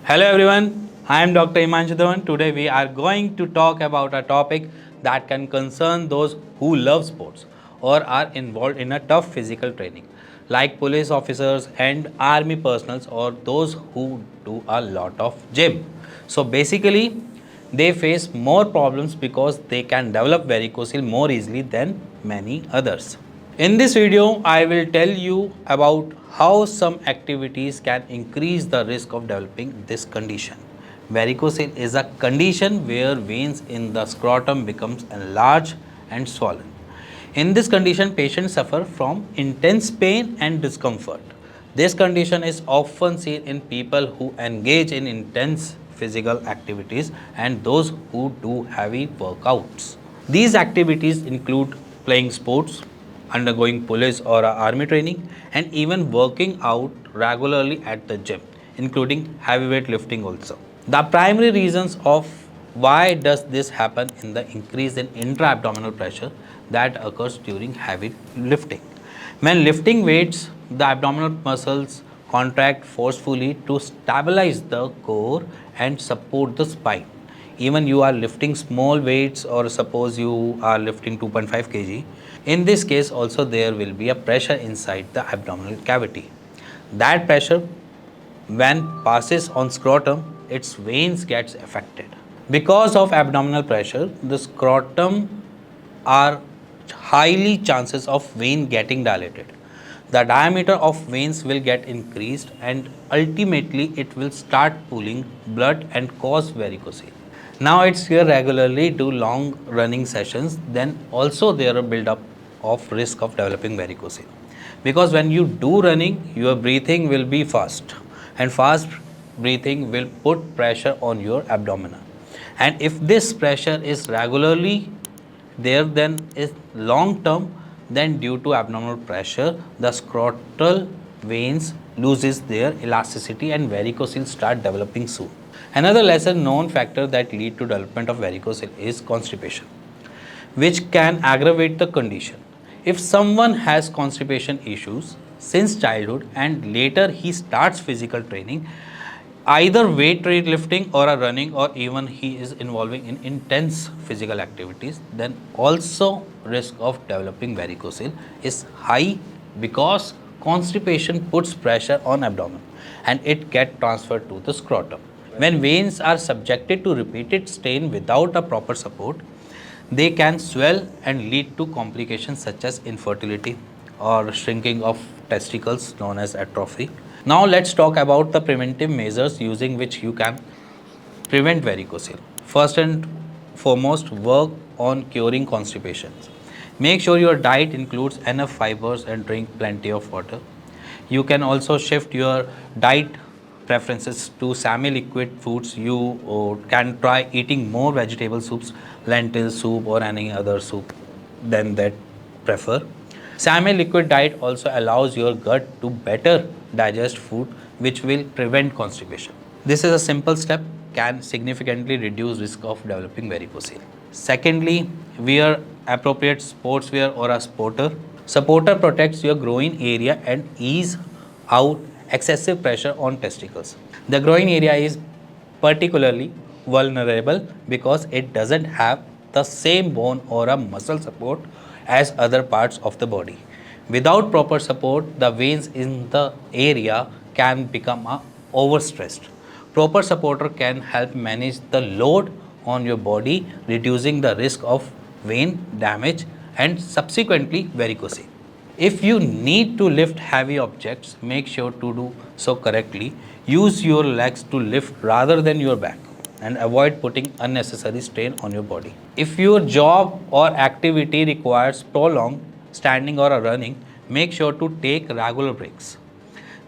Hello everyone, I am Dr. Himanshu Dhawan. Today we are going to talk about a topic that can concern those who love sports or are involved in a tough physical training, like police officers and army personnel or those who do a lot of gym. So basically, they face more problems because they can develop varicocele more easily than many others. In this video, I will tell you about how some activities can increase the risk of developing this condition. Varicocele is a condition where veins in the scrotum becomes enlarged and swollen. In this condition, patients suffer from intense pain and discomfort. This condition is often seen in people who engage in intense physical activities and those who do heavy workouts. These activities include playing sports, undergoing police or army training, and even working out regularly at the gym, including heavyweight lifting also. The primary reasons of why does this happen in the increase in intra-abdominal pressure that occurs during heavy lifting. When lifting weights, the abdominal muscles contract forcefully to stabilize the core and support the spine. Even you are lifting small weights or suppose you are lifting 2.5 kg, in this case also there will be a pressure inside the abdominal cavity. That pressure when passes on scrotum, its veins gets affected. Because of abdominal pressure, the scrotum are highly chances of vein getting dilated. The diameter of veins will get increased and ultimately it will start pooling blood and cause varicocele. Now it's here regularly do long running sessions, then also there are build up of risk of developing varicocele. Because when you do running, your breathing will be fast and fast breathing will put pressure on your abdomen. And if this pressure is regularly there then is long term, then due to abnormal pressure the scrotal veins loses their elasticity and varicocele start developing soon. Another lesser known factor that lead to development of varicocele is constipation, which can aggravate the condition. If someone has constipation issues since childhood and later he starts physical training, either weightlifting or a running or even he is involving in intense physical activities, then also risk of developing varicocele is high because constipation puts pressure on abdomen and it get transferred to the scrotum. When veins are subjected to repeated strain without a proper support, they can swell and lead to complications such as infertility or shrinking of testicles known as atrophy. Now let's talk about the preventive measures using which you can prevent varicocele. First and foremost, work on curing constipation. Make sure your diet includes enough fibers and drink plenty of water. You can also shift your diet preferences to semi-liquid foods. You can try eating more vegetable soups, lentil soup or any other soup than that prefer. Semi-liquid diet also allows your gut to better digest food which will prevent constipation. This is a simple step can significantly reduce risk of developing varicocele. Secondly, wear appropriate sportswear or a supporter. Supporter protects your groin area and ease out excessive pressure on testicles. The groin area is particularly vulnerable because it doesn't have the same bone or a muscle support as other parts of the body. Without proper support, the veins in the area can become overstressed. Proper supporter can help manage the load on your body, reducing the risk of vein damage and subsequently varicocele. If you need to lift heavy objects, make sure to do so correctly. Use your legs to lift rather than your back and avoid putting unnecessary strain on your body. If your job or activity requires prolonged standing or running, make sure to take regular breaks.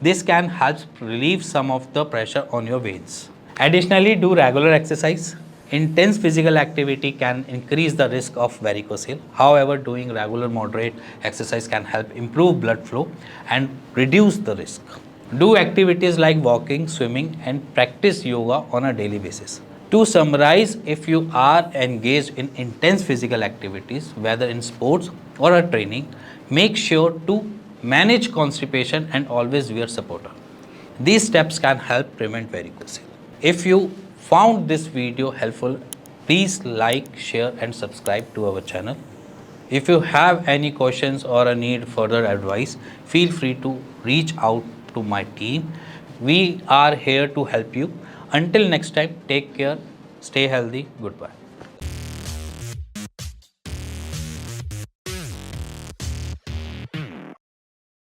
This can help relieve some of the pressure on your veins. Additionally, do regular exercise. Intense physical activity can increase the risk of varicocele. However, doing regular moderate exercise can help improve blood flow and reduce the risk. Do activities like walking, swimming, and practice yoga on a daily basis. To summarize, if you are engaged in intense physical activities, whether in sports or a training, make sure to manage constipation and always wear supporter. These steps can help prevent varicocele. If you found this video helpful, please like, share and subscribe to our channel. If you have any questions or a need further advice, feel free to reach out to my team. We are here to help you. Until next time, take care, stay healthy, goodbye.